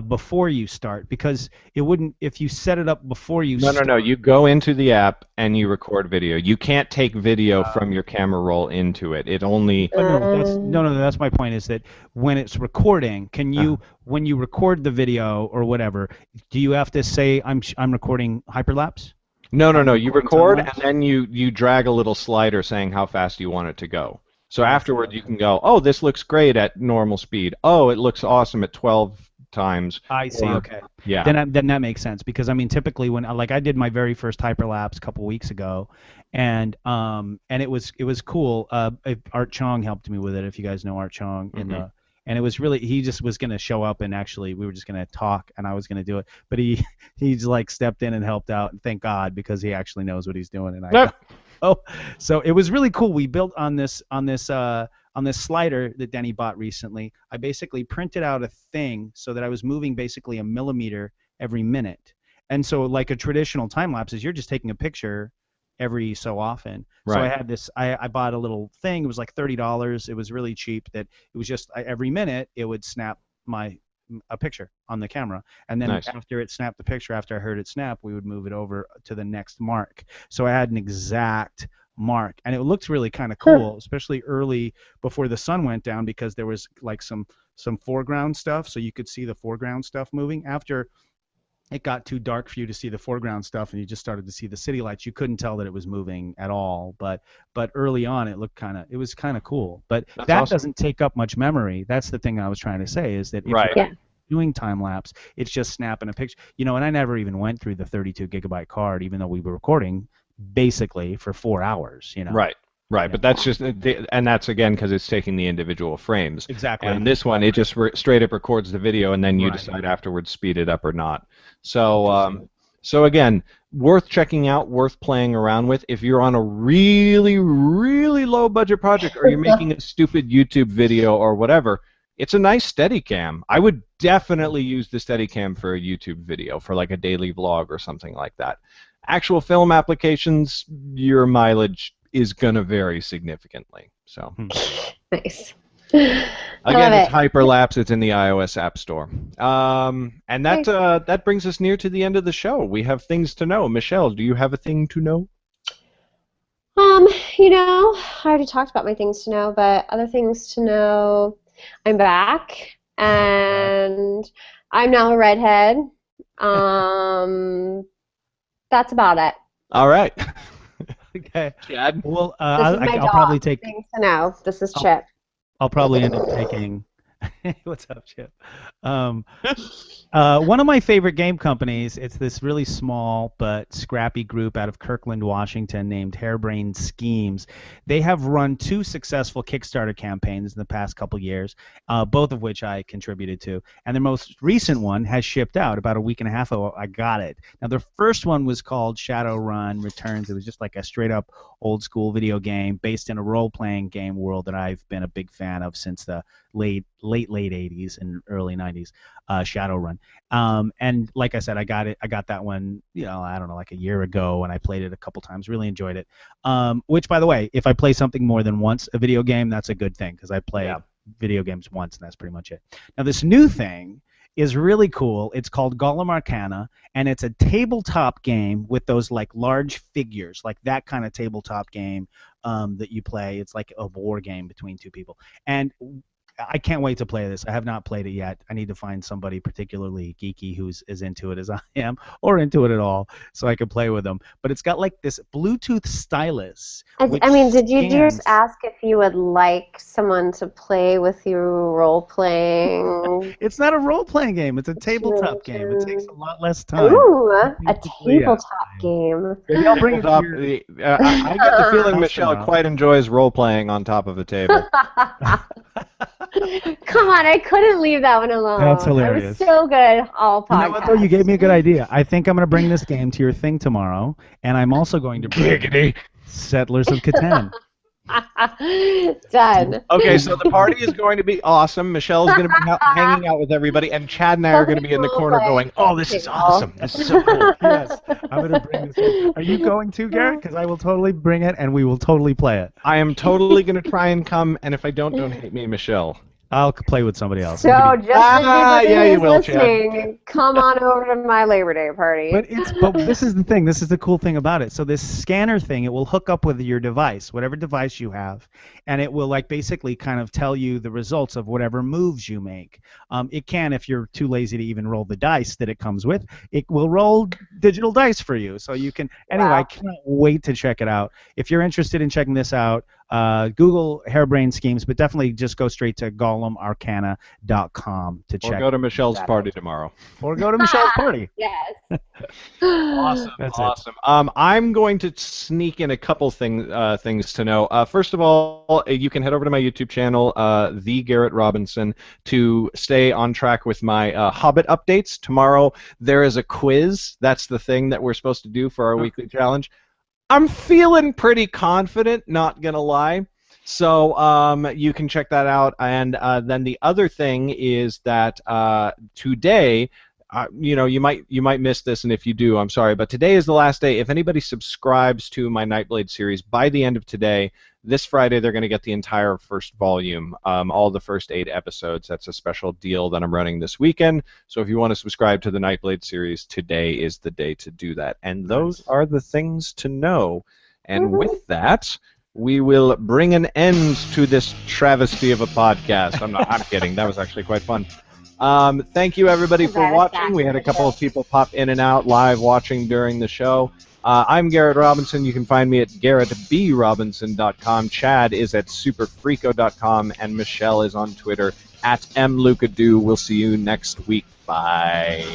before you start? Because it wouldn't, if you set it up before you start. No. You go into the app and you record video. You can't take video from your camera roll into it. It only. No, that's my point. Is that when it's recording, can you, when you record the video or whatever, do you have to say I'm recording hyperlapse? No. You record and then you drag a little slider saying how fast you want it to go. So afterward you can go, oh, this looks great at normal speed. Oh, it looks awesome at 12 times. I see. Okay. Yeah. Then that makes sense, because I mean typically when I did my very first hyperlapse a couple weeks ago, and it was cool. Art Chong helped me with it. If you guys know Art Chong, and it was really, he just was gonna show up, and actually we were just gonna talk and I was gonna do it, but he just like stepped in and helped out, and thank God, because he actually knows what he's doing. And so it was really cool. We built on this slider that Denny bought recently. I basically printed out a thing so that I was moving basically a millimeter every minute. And so like a traditional time lapse is you're just taking a picture every so often. Right. So I had this, I bought a little thing. It was like $30. It was really cheap. That it was just every minute it would snap a picture on the camera, and then after it snapped the picture, after I heard it snap, we would move it over to the next mark. So I had an exact mark, and it looked really kind of cool, especially early before the sun went down, because there was like some foreground stuff, so you could see the foreground stuff moving. After it got too dark for you to see the foreground stuff and you just started to see the city lights, you couldn't tell that it was moving at all. But early on it was kind of cool. But That's that awesome. doesn't take up much memory. That's the thing I was trying to say, is that if Right. you're doing time lapse, it's just snapping a picture. And I never even went through the 32 gigabyte card, even though we were recording basically for 4 hours. Right. Right, but that's just, and that's again because it's taking the individual frames. Exactly. And this one, it just straight up records the video, and then you decide afterwards speed it up or not. So, so again, worth checking out, worth playing around with. If you're on a really, really low budget project, or you're making a stupid YouTube video or whatever, it's a nice Steadicam. I would definitely use the Steadicam for a YouTube video, for like a daily vlog or something like that. Actual film applications, your mileage is going to vary significantly. So Nice. again, it's Hyperlapse. It's in the iOS App Store. And that that brings us near to the end of the show. We have things to know. Michelle, do you have a thing to know? I already talked about my things to know, but other things to know, I'm back, and I'm now a redhead. That's about it. All right. Okay. Chad? Well, This is my I'll dog. probably take. Things to know. This is Chip. I'll probably end up taking. What's up, Chip? One of my favorite game companies, it's this really small but scrappy group out of Kirkland, Washington, named Harebrained Schemes. They have run 2 successful Kickstarter campaigns in the past couple years, both of which I contributed to. And their most recent one has shipped out about a week and a half ago. I got it. Now, their first one was called Shadowrun Returns. It was just like a straight-up old-school video game based in a role-playing game world that I've been a big fan of since the late 80s and early 90s, Shadowrun. And like I said, I got that one, I don't know, like a year ago, and I played it a couple times, really enjoyed it. Which, by the way, if I play something more than once a video game, that's a good thing, because I play video games once, and that's pretty much it. Now, this new thing is really cool. It's called Golem Arcana, and it's a tabletop game with those like large figures, like that kind of tabletop game that you play. It's like a war game between 2 people. And I can't wait to play this. I have not played it yet. I need to find somebody particularly geeky who's as into it as I am, or into it at all, so I can play with them. But it's got like this Bluetooth stylus. Did you just ask if you would like someone to play with you role-playing? It's not a role-playing game. It's a tabletop game. It takes a lot less time. Ooh, a tabletop game. Maybe I'll bring it I get the feeling Michelle quite enjoys role-playing on top of a table. Come on, I couldn't leave that one alone. That's hilarious. It was so good all podcast. You know what, though? You gave me a good idea. I think I'm going to bring this game to your thing tomorrow, and I'm also going to bring Settlers of Catan. Done. Okay, so the party is going to be awesome. Michelle's going to be hanging out with everybody, and Chad and I are going to be in the corner going, "Oh, this is awesome! This is so cool." Yes, I'm going to bring this in. Are you going to, Garrett? Because I will totally bring it, and we will totally play it. I am totally going to try and come, and if I don't hate me, Michelle. I'll play with somebody else. So just for you will, listening, come on over to my Labor Day party. But this is the thing. This is the cool thing about it. So this scanner thing, it will hook up with your device, whatever device you have, and it will like basically kind of tell you the results of whatever moves you make. It can, if you're too lazy to even roll the dice that it comes with, it will roll digital dice for you. So you can. Anyway, I can't wait to check it out. If you're interested in checking this out, Google Harebrained Schemes, but definitely just go straight to golemarcana.com to check. Or go to Michelle's party tomorrow. Or go to Michelle's party. Yes. Awesome. That's awesome. I'm going to sneak in a couple things to know. First of all, you can head over to my YouTube channel, The Garrett Robinson, to stay on track with my Hobbit updates. Tomorrow there is a quiz. That's the thing that we're supposed to do for our weekly challenge. I'm feeling pretty confident, not gonna lie. So you can check that out. And then the other thing is that today, you might miss this, and if you do, I'm sorry, but today is the last day. If anybody subscribes to my Nightblade series, by the end of today, this Friday, they're going to get the entire first volume, all the first 8 episodes. That's a special deal that I'm running this weekend. So if you want to subscribe to the Nightblade series, today is the day to do that. And those are the things to know. And with that, we will bring an end to this travesty of a podcast. I'm kidding. That was actually quite fun. Thank you, everybody, for Very watching. fast We had a for couple sure. of people pop in and out live watching during the show. I'm Garrett Robinson. You can find me at garrettbrobinson.com. Chad is at superfreako.com, and Michelle is on Twitter at mlucadoo. We'll see you next week. Bye.